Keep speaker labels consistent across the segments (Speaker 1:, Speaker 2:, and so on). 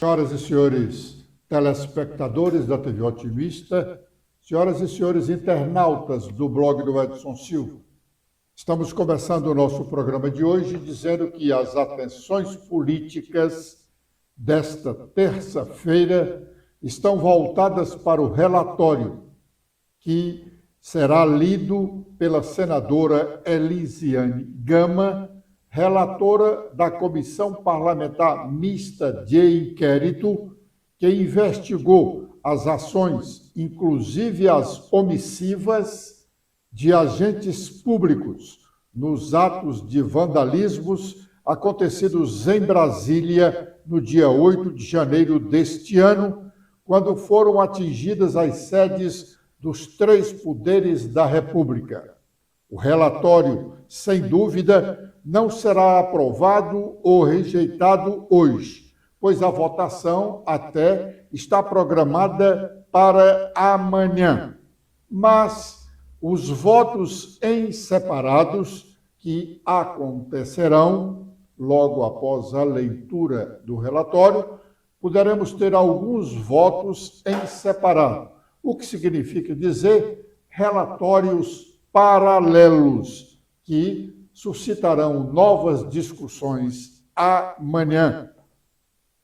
Speaker 1: Senhoras e senhores telespectadores da TV Otimista, senhoras e senhores internautas do blog do Edson Silva, estamos começando o nosso programa de hoje dizendo que as atenções políticas desta terça-feira estão voltadas para o relatório que será lido pela senadora Elisiane Gama, relatora da Comissão Parlamentar Mista de Inquérito, que investigou as ações, inclusive as omissivas, de agentes públicos nos atos de vandalismos acontecidos em Brasília no dia 8 de janeiro deste ano, quando foram atingidas as sedes dos três poderes da República. O relatório, sem dúvida, não será aprovado ou rejeitado hoje, pois a votação até está programada para amanhã. Mas os votos em separados, que acontecerão logo após a leitura do relatório, poderemos ter alguns votos em separado, o que significa dizer relatórios paralelos, que suscitarão novas discussões amanhã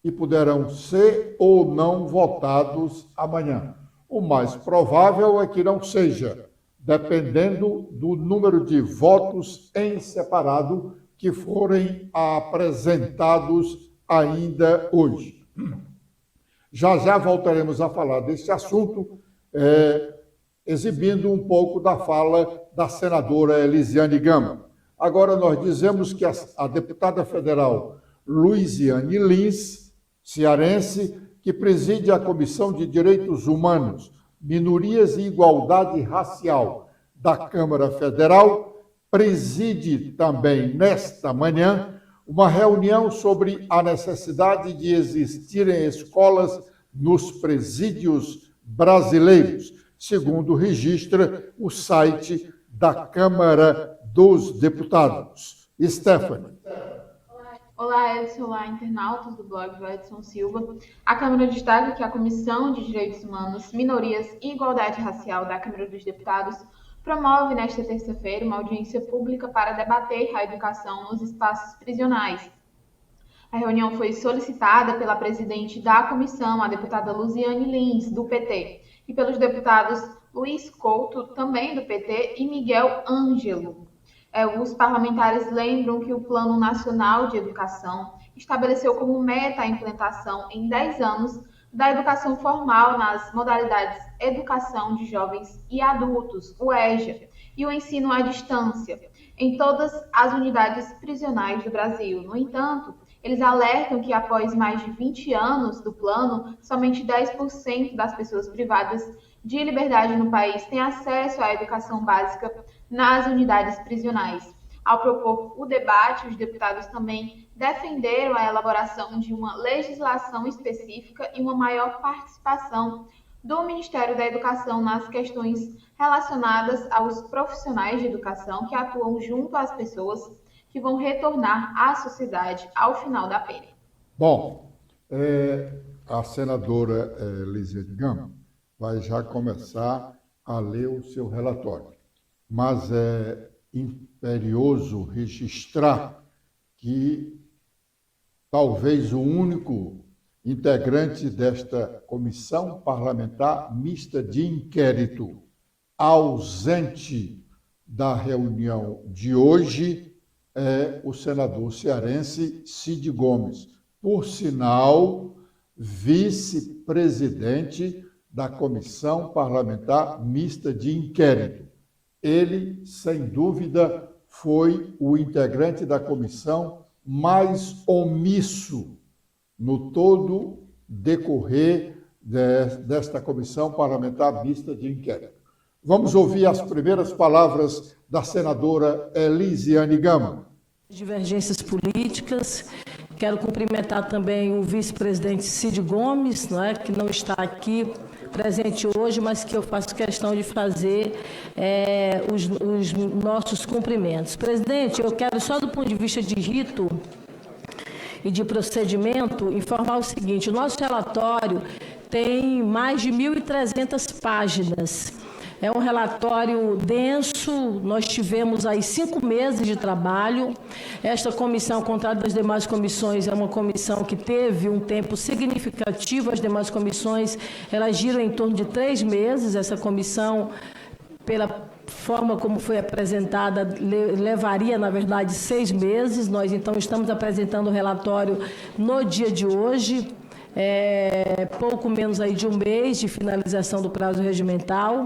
Speaker 1: e poderão ser ou não votados amanhã. O mais provável é que não seja, dependendo do número de votos em separado que forem apresentados ainda hoje. Já voltaremos a falar desse assunto, exibindo um pouco da fala da senadora Elisiane Gama. Agora nós dizemos que a deputada federal Luiziane Lins, cearense, que preside a Comissão de Direitos Humanos, Minorias e Igualdade Racial da Câmara Federal, preside também nesta manhã uma reunião sobre a necessidade de existirem escolas nos presídios brasileiros, segundo registra o site da Câmara dos Deputados. Stephanie.
Speaker 2: Olá, Edson. Olá, internautas do blog do Edson Silva. A Câmara destaca que a Comissão de Direitos Humanos, Minorias e Igualdade Racial da Câmara dos Deputados promove nesta terça-feira uma audiência pública para debater a educação nos espaços prisionais. A reunião foi solicitada pela presidente da comissão, a deputada Luiziane Lins, do PT, e pelos deputados Luiz Couto, também do PT, e Miguel Ângelo. Os parlamentares lembram que o Plano Nacional de Educação estabeleceu como meta a implementação em 10 anos da educação formal nas modalidades Educação de Jovens e Adultos, o EJA, e o ensino à distância, em todas as unidades prisionais do Brasil. No entanto, eles alertam que após mais de 20 anos do plano, somente 10% das pessoas privadas de liberdade no país têm acesso à educação básica nas unidades prisionais. Ao propor o debate, os deputados também defenderam a elaboração de uma legislação específica e uma maior participação do Ministério da Educação nas questões relacionadas aos profissionais de educação que atuam junto às pessoas que vão retornar à sociedade ao final da pena.
Speaker 1: Bom, a senadora Elisiane Gama vai já começar a ler o seu relatório, mas é imperioso registrar que talvez o único integrante desta Comissão Parlamentar Mista de Inquérito ausente da reunião de hoje é o senador cearense Cid Gomes, por sinal, vice-presidente da Comissão Parlamentar Mista de Inquérito. Ele, sem dúvida, foi o integrante da comissão mais omisso no todo decorrer desta Comissão Parlamentar Mista de Inquérito. Vamos ouvir as primeiras palavras da senadora Elisiane Gama.
Speaker 3: Divergências políticas. Quero cumprimentar também o vice-presidente Cid Gomes, que não está aqui presente hoje, mas que eu faço questão de fazer os nossos cumprimentos. Presidente, eu quero só do ponto de vista de rito e de procedimento, informar o seguinte: o nosso relatório tem mais de 1.300 páginas. É um relatório denso, nós tivemos aí 5 meses de trabalho. Esta comissão, ao contrário das demais comissões, é uma comissão que teve um tempo significativo. As demais comissões, elas giram em torno de 3 meses. Essa comissão, pela forma como foi apresentada, levaria, na verdade, 6 meses. Nós, então, estamos apresentando o relatório no dia de hoje, pouco menos aí de um mês de finalização do prazo regimental.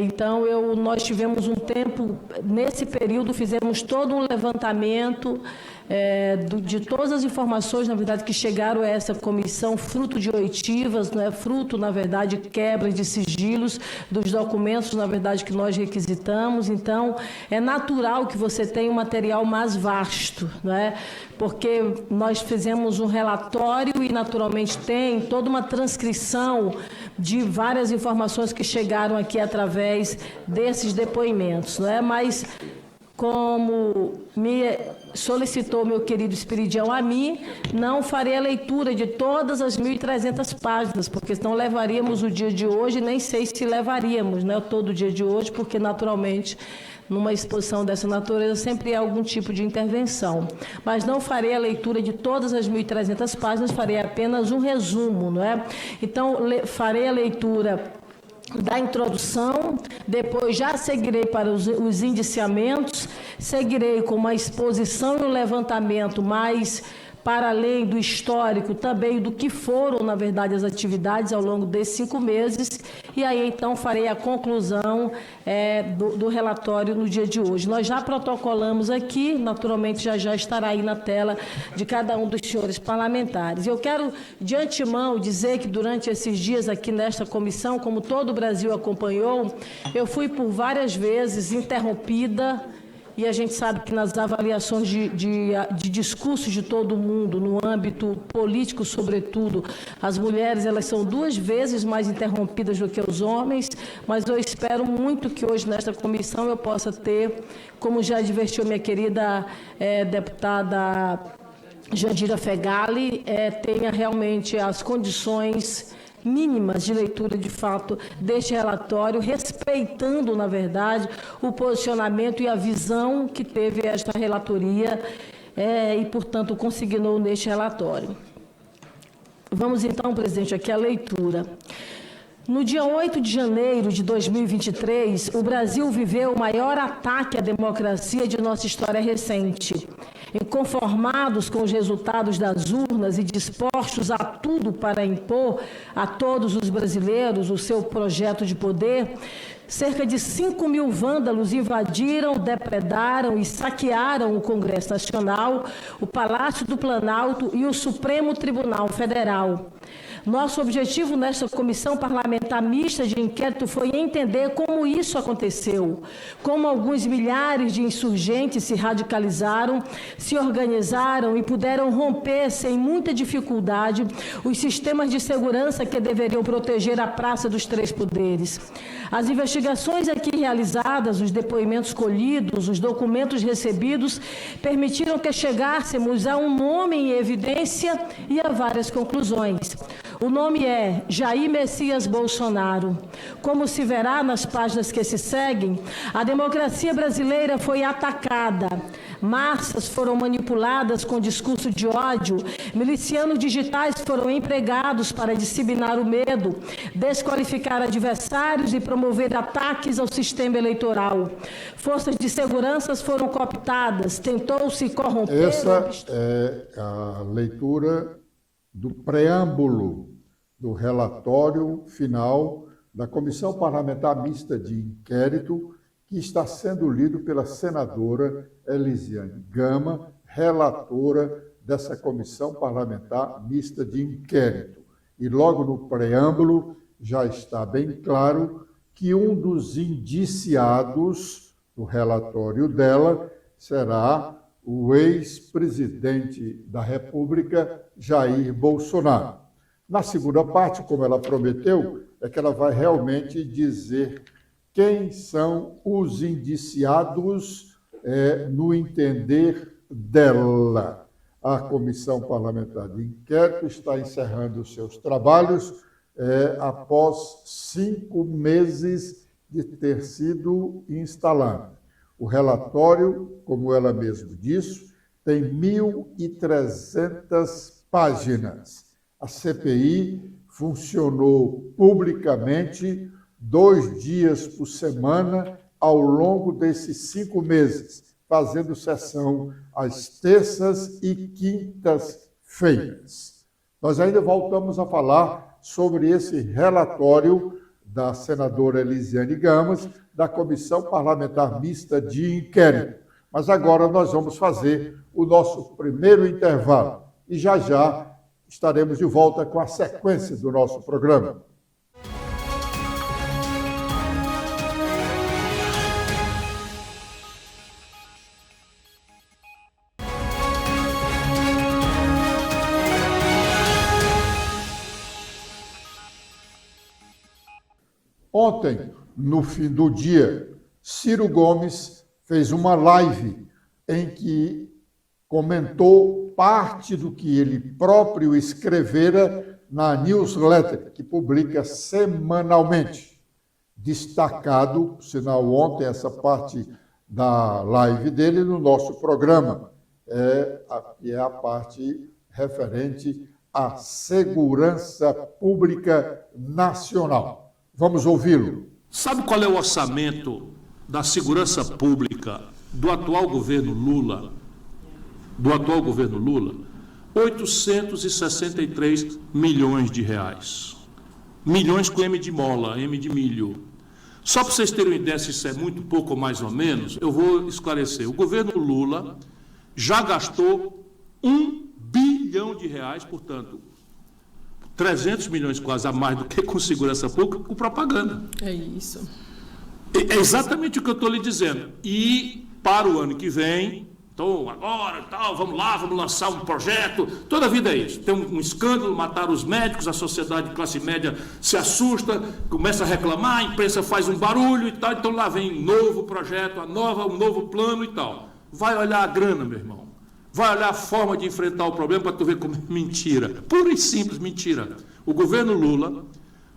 Speaker 3: Então, nós tivemos um tempo, nesse período, fizemos todo um levantamento de todas as informações, na verdade, que chegaram a essa comissão, fruto de oitivas, não é? Fruto, na verdade, quebra de sigilos dos documentos, na verdade, que nós requisitamos. Então, é natural que você tenha um material mais vasto, não é? Porque nós fizemos um relatório e, naturalmente, tem toda uma transcrição de várias informações que chegaram aqui através desses depoimentos, não é? Mas, como me solicitou meu querido Espiridião a mim, não farei a leitura de todas as 1.300 páginas, porque senão levaríamos o dia de hoje, nem sei se levaríamos, né, todo o dia de hoje, porque, naturalmente, numa exposição dessa natureza, sempre há algum tipo de intervenção. Mas não farei a leitura de todas as 1.300 páginas, farei apenas um resumo, não é? Então, farei a leitura da introdução, depois já seguirei para os indiciamentos, seguirei com uma exposição e um levantamento mais para além do histórico, também do que foram, na verdade, as atividades ao longo desses 5 meses, e aí, então, farei a conclusão do relatório no dia de hoje. Nós já protocolamos aqui, naturalmente, já estará aí na tela de cada um dos senhores parlamentares. Eu quero, de antemão, dizer que durante esses dias aqui nesta comissão, como todo o Brasil acompanhou, eu fui por várias vezes interrompida. E a gente sabe que nas avaliações de discursos de todo mundo, no âmbito político, sobretudo, as mulheres, elas são 2 vezes mais interrompidas do que os homens, mas eu espero muito que hoje, nesta comissão, eu possa ter, como já advertiu minha querida deputada Jandira Fegali, tenha realmente as condições mínimas de leitura, de fato, deste relatório, respeitando, na verdade, o posicionamento e a visão que teve esta relatoria e, portanto, consignou neste relatório. Vamos, então, presidente, aqui à leitura. No dia 8 de janeiro de 2023, o Brasil viveu o maior ataque à democracia de nossa história recente. Inconformados com os resultados das urnas e dispostos a tudo para impor a todos os brasileiros o seu projeto de poder, cerca de 5.000 vândalos invadiram, depredaram e saquearam o Congresso Nacional, o Palácio do Planalto e o Supremo Tribunal Federal. Nosso objetivo nesta comissão parlamentar mista de inquérito foi entender como isso aconteceu, como alguns milhares de insurgentes se radicalizaram, se organizaram e puderam romper sem muita dificuldade os sistemas de segurança que deveriam proteger a Praça dos Três Poderes. As investigações aqui realizadas, os depoimentos colhidos, os documentos recebidos, permitiram que chegássemos a um nome em evidência e a várias conclusões. O nome é Jair Messias Bolsonaro. Como se verá nas páginas que se seguem, a democracia brasileira foi atacada. Massas foram manipuladas com discurso de ódio, milicianos digitais foram empregados para disseminar o medo, desqualificar adversários e promover ataques ao sistema eleitoral. Forças de segurança foram cooptadas, tentou-se corromper...
Speaker 1: Essa é a leitura do preâmbulo do relatório final da Comissão Parlamentar Mista de Inquérito, que está sendo lido pela senadora Elisiane Gama, relatora dessa Comissão Parlamentar Mista de Inquérito. E logo no preâmbulo já está bem claro que um dos indiciados do relatório dela será o ex-presidente da República, Jair Bolsonaro. Na segunda parte, como ela prometeu, é que ela vai realmente dizer quem são os indiciados no entender dela. A Comissão Parlamentar de Inquérito está encerrando os seus trabalhos após 5 meses de ter sido instalada. O relatório, como ela mesma disse, tem 1.300 páginas. A CPI funcionou publicamente 2 dias por semana ao longo desses 5 meses, fazendo sessão às terças e quintas-feiras. Nós ainda voltamos a falar sobre esse relatório da senadora Elisiane Gamas, da Comissão Parlamentar Mista de Inquérito. Mas agora nós vamos fazer o nosso primeiro intervalo e já estaremos de volta com a sequência do nosso programa. Ontem, no fim do dia, Ciro Gomes fez uma live em que comentou parte do que ele próprio escrevera na newsletter, que publica semanalmente. Destacado, por sinal, ontem, essa parte da live dele no nosso programa, que é a parte referente à segurança pública nacional. Vamos ouvi-lo.
Speaker 4: Sabe qual é o orçamento da segurança pública do atual governo Lula? 863 milhões de reais. Milhões com M de mola, M de milho. Só para vocês terem uma ideia se isso é muito pouco ou mais ou menos, eu vou esclarecer. O governo Lula já gastou 1 bilhão de reais, portanto, 300 milhões quase a mais do que com segurança pública, com propaganda.
Speaker 5: É isso.
Speaker 4: É exatamente o que eu estou lhe dizendo. E para o ano que vem, então agora, tal, vamos lá, vamos lançar um projeto. Toda a vida é isso. Tem um escândalo, mataram os médicos, a sociedade de classe média se assusta, começa a reclamar, a imprensa faz um barulho e tal. Então lá vem um novo projeto, um novo plano e tal. Vai olhar a grana, meu irmão. Vai olhar a forma de enfrentar o problema para tu ver como é mentira. Pura e simples mentira. O governo Lula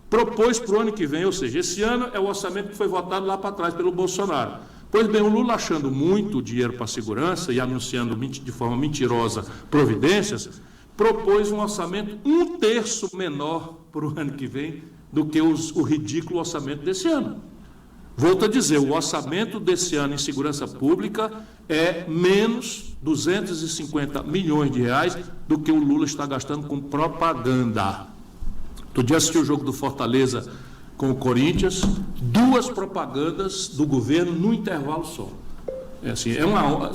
Speaker 4: propôs para o ano que vem, ou seja, esse ano é o orçamento que foi votado lá para trás pelo Bolsonaro. Pois bem, o Lula, achando muito dinheiro para a segurança e anunciando de forma mentirosa providências, propôs um orçamento 1/3 menor para o ano que vem do que o ridículo orçamento desse ano. Volto a dizer, o orçamento desse ano em segurança pública é menos 250 milhões de reais do que o Lula está gastando com propaganda. Outro dia assisti o jogo do Fortaleza com o Corinthians, 2 propagandas do governo no intervalo só.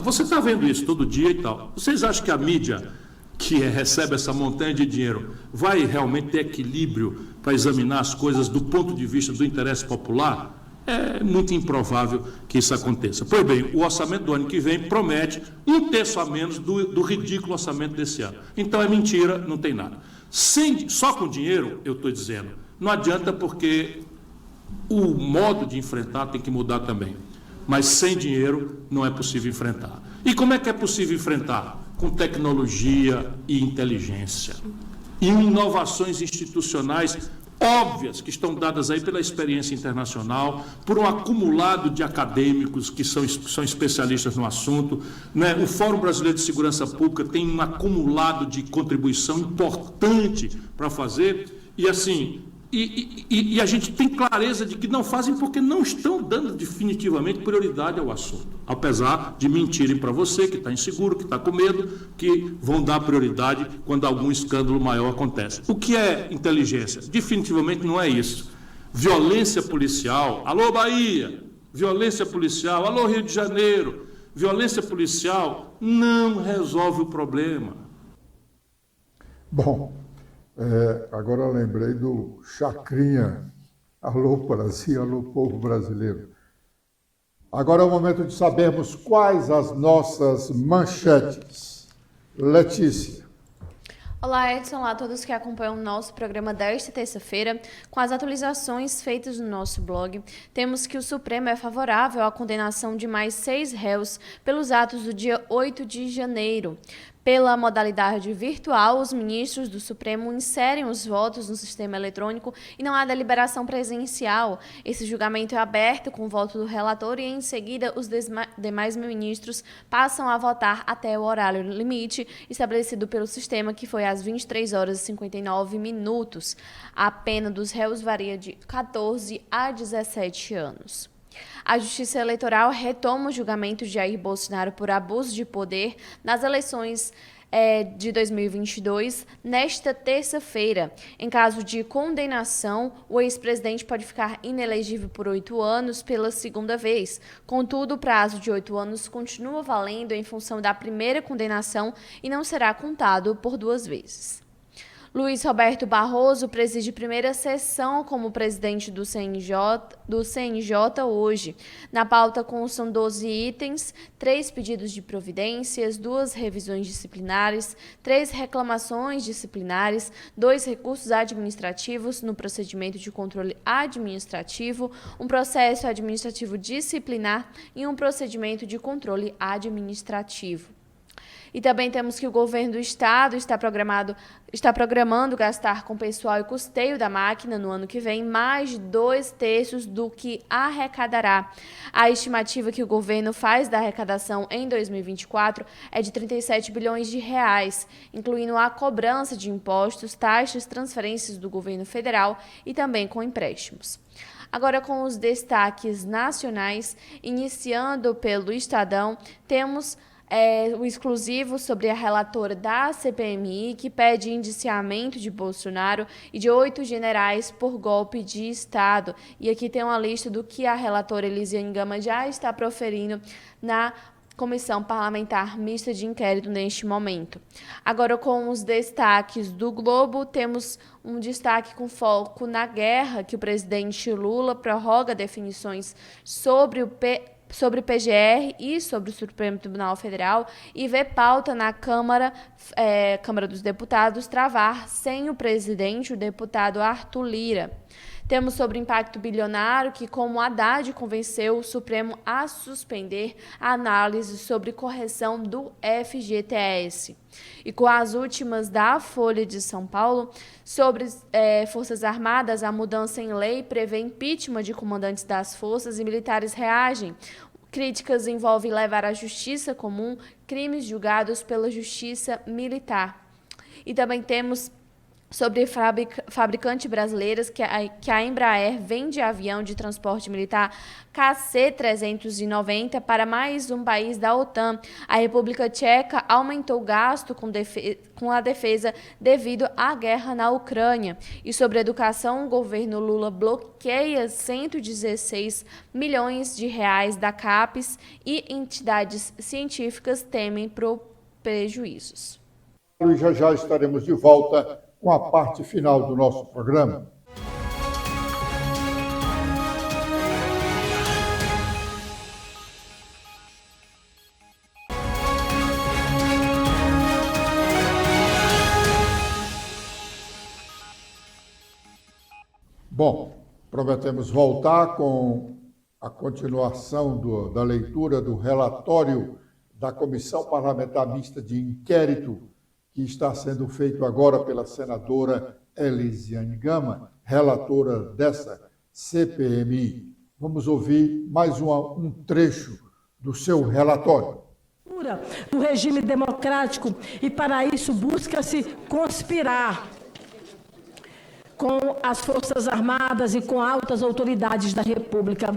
Speaker 4: Você está vendo isso todo dia e tal. Vocês acham que a mídia, que recebe essa montanha de dinheiro, vai realmente ter equilíbrio para examinar as coisas do ponto de vista do interesse popular? É muito improvável que isso aconteça. Pois bem, o orçamento do ano que vem promete 1/3 a menos do ridículo orçamento desse ano. Então é mentira, não tem nada. Só com dinheiro, eu estou dizendo, não adianta, porque o modo de enfrentar tem que mudar também. Mas sem dinheiro não é possível enfrentar. E como é que é possível enfrentar? Com tecnologia e inteligência. E inovações institucionais óbvias que estão dadas aí pela experiência internacional, por um acumulado de acadêmicos que são especialistas no assunto, né? O Fórum Brasileiro de Segurança Pública tem um acumulado de contribuição importante para fazer, e assim, e a gente tem clareza de que não fazem porque não estão dando definitivamente prioridade ao assunto, apesar de mentirem para você que está inseguro, que está com medo, que vão dar prioridade quando algum escândalo maior acontece. O que é inteligência? Definitivamente não é isso. Violência policial, alô Bahia, violência policial, alô Rio de Janeiro, violência policial não resolve o problema.
Speaker 1: Bom, agora eu lembrei do Chacrinha, alô Brasil, alô povo brasileiro. Agora é o momento de sabermos quais as nossas manchetes. Letícia.
Speaker 6: Olá, Edson. Olá a todos que acompanham o nosso programa desta terça-feira. Com as atualizações feitas no nosso blog, temos que o Supremo é favorável à condenação de mais 6 réus pelos atos do dia 8 de janeiro. Pela modalidade virtual, os ministros do Supremo inserem os votos no sistema eletrônico e não há deliberação presencial. Esse julgamento é aberto com o voto do relator e, em seguida, os demais ministros passam a votar até o horário limite estabelecido pelo sistema, que foi às 23h59. A pena dos réus varia de 14 a 17 anos. A Justiça Eleitoral retoma o julgamento de Jair Bolsonaro por abuso de poder nas eleições de 2022, nesta terça-feira. Em caso de condenação, o ex-presidente pode ficar inelegível por 8 anos pela segunda vez. Contudo, o prazo de 8 anos continua valendo em função da primeira condenação e não será contado por 2 vezes. Luiz Roberto Barroso preside primeira sessão como presidente do CNJ hoje. Na pauta constam 12 itens, 3 pedidos de providências, 2 revisões disciplinares, 3 reclamações disciplinares, 2 recursos administrativos no procedimento de controle administrativo, um processo administrativo disciplinar e um procedimento de controle administrativo. E também temos que o governo do estado está programando gastar com pessoal e custeio da máquina no ano que vem mais de 2/3 do que arrecadará. A estimativa que o governo faz da arrecadação em 2024 é de 37 bilhões de reais, incluindo a cobrança de impostos, taxas, transferências do governo federal e também com empréstimos. Agora, com os destaques nacionais, iniciando pelo Estadão, temos o exclusivo sobre a relatora da CPMI, que pede indiciamento de Bolsonaro e de 8 generais por golpe de Estado. E aqui tem uma lista do que a relatora Elisiane Gama já está proferindo na Comissão Parlamentar Mista de Inquérito neste momento. Agora, com os destaques do Globo, temos um destaque com foco na guerra, que o presidente Lula prorroga definições sobre PGR e sobre o Supremo Tribunal Federal e vê pauta na Câmara dos Deputados travar sem o presidente, o deputado Arthur Lira. Temos sobre impacto bilionário que, como Haddad convenceu o Supremo a suspender a análise sobre correção do FGTS. E com as últimas da Folha de São Paulo, sobre Forças Armadas, a mudança em lei prevê impeachment de comandantes das forças e militares reagem. Críticas envolvem levar à justiça comum crimes julgados pela justiça militar. E também temos sobre fabricantes brasileiras que a Embraer vende avião de transporte militar KC-390 para mais um país da OTAN. A República Tcheca aumentou o gasto com a defesa devido à guerra na Ucrânia. E sobre educação, o governo Lula bloqueia 116 milhões de reais da CAPES e entidades científicas temem por prejuízos.
Speaker 1: E já estaremos de volta com a parte final do nosso programa. Bom, prometemos voltar com a continuação da leitura do relatório da Comissão Parlamentar Mista de Inquérito, que está sendo feito agora pela senadora Elisiane Gama, relatora dessa CPMI. Vamos ouvir mais um trecho do seu relatório.
Speaker 3: Do regime democrático, e para isso busca-se conspirar com as Forças Armadas e com altas autoridades da República,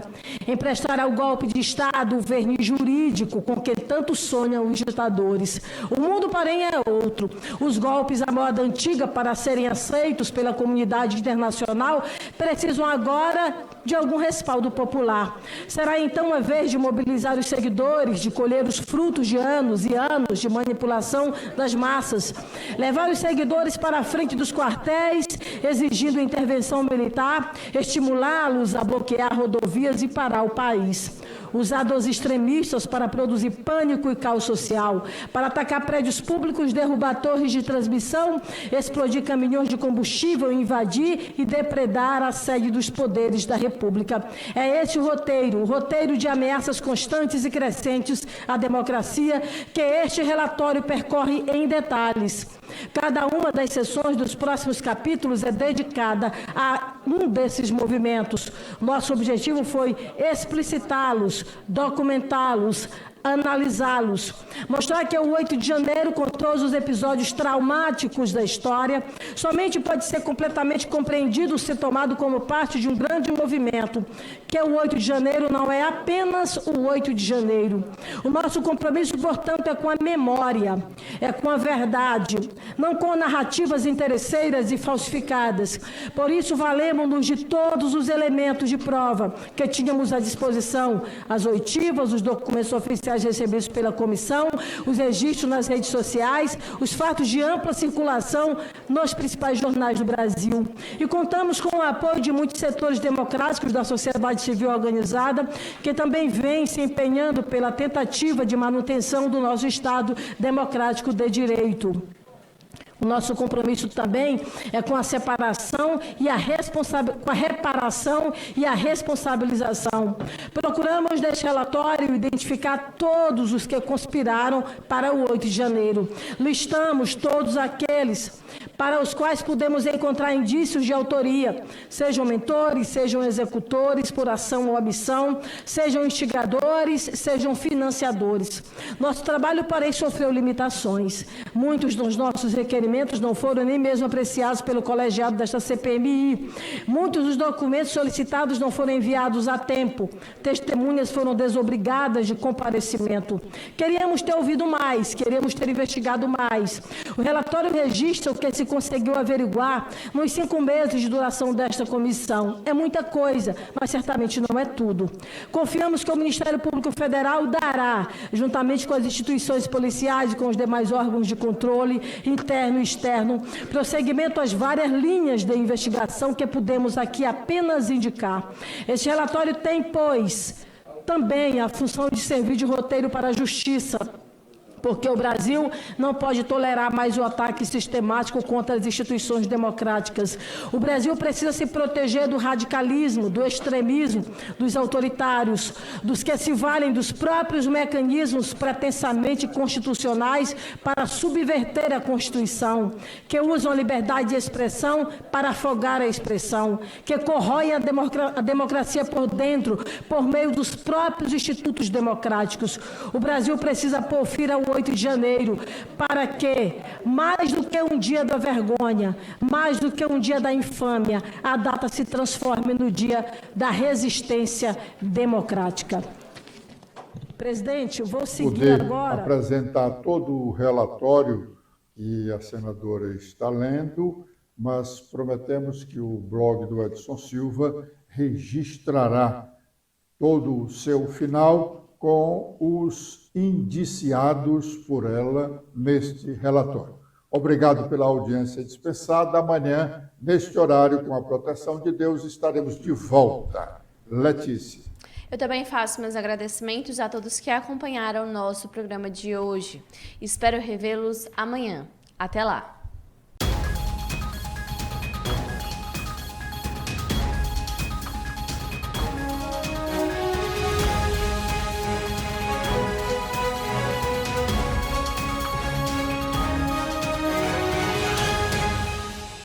Speaker 3: emprestar ao golpe de Estado o verniz jurídico com que tanto sonham os ditadores. O mundo, porém, é outro. Os golpes à moda antiga, para serem aceitos pela comunidade internacional, precisam agora de algum respaldo popular. Será então a vez de mobilizar os seguidores, de colher os frutos de anos e anos de manipulação das massas, levar os seguidores para a frente dos quartéis, exigir exigindo intervenção militar, estimulá-los a bloquear rodovias e parar o país. Usado aos extremistas para produzir pânico e caos social, para atacar prédios públicos, derrubar torres de transmissão, explodir caminhões de combustível, invadir e depredar a sede dos poderes da República. É esse o roteiro de ameaças constantes e crescentes à democracia que este relatório percorre em detalhes. Cada uma das sessões dos próximos capítulos é dedicada a um desses movimentos. Nosso objetivo foi explicitá-los, documentá-los, analisá-los, mostrar que o 8 de janeiro, com todos os episódios traumáticos da história, somente pode ser completamente compreendido se tomado como parte de um grande movimento, que o 8 de janeiro não é apenas o 8 de janeiro. O nosso compromisso, portanto, é com a memória, é com a verdade, não com narrativas interesseiras e falsificadas. Por isso, valemos-nos de todos os elementos de prova que tínhamos à disposição, as oitivas, os documentos oficiais recebidos pela comissão, os registros nas redes sociais, os fatos de ampla circulação nos principais jornais do Brasil. E contamos com o apoio de muitos setores democráticos da sociedade civil organizada, que também vêm se empenhando pela tentativa de manutenção do nosso Estado democrático de direito. O nosso compromisso também é com a separação e com a reparação e a responsabilização. Procuramos, neste relatório, identificar todos os que conspiraram para o 8 de janeiro. Listamos todos aqueles para os quais podemos encontrar indícios de autoria, sejam mentores, sejam executores por ação ou omissão, sejam instigadores, sejam financiadores. Nosso trabalho, porém, sofreu limitações. Muitos dos nossos requerimentos não foram nem mesmo apreciados pelo colegiado desta CPMI. Muitos dos documentos solicitados não foram enviados a tempo. Testemunhas foram desobrigadas de comparecimento. Queríamos ter ouvido mais, queríamos ter investigado mais. O relatório registra o que se conseguiu averiguar nos 5 meses de duração desta comissão. É muita coisa, mas certamente não é tudo. Confiamos que o Ministério Público Federal dará, juntamente com as instituições policiais e com os demais órgãos de controle, interno e externo, prosseguimento às várias linhas de investigação que podemos aqui apenas indicar. Este relatório tem, pois, também a função de servir de roteiro para a justiça, porque o Brasil não pode tolerar mais o ataque sistemático contra as instituições democráticas. O Brasil precisa se proteger do radicalismo, do extremismo, dos autoritários, dos que se valem dos próprios mecanismos pretensamente constitucionais para subverter a Constituição, que usam a liberdade de expressão para afogar a expressão, que corroem a democracia por dentro, por meio dos próprios institutos democráticos. O Brasil precisa pôr fim ao 8 de janeiro, para que, mais do que um dia da vergonha, mais do que um dia da infâmia, a data se transforme no dia da resistência democrática. Presidente, eu vou seguir agora.
Speaker 1: Apresentar todo o relatório que a senadora está lendo, mas prometemos que o blog do Edson Silva registrará todo o seu final com os indiciados por ela neste relatório. Obrigado pela audiência dispensada. Amanhã, neste horário, com a proteção de Deus, estaremos de volta. Letícia.
Speaker 6: Eu também faço meus agradecimentos a todos que acompanharam o nosso programa de hoje. Espero revê-los amanhã. Até lá!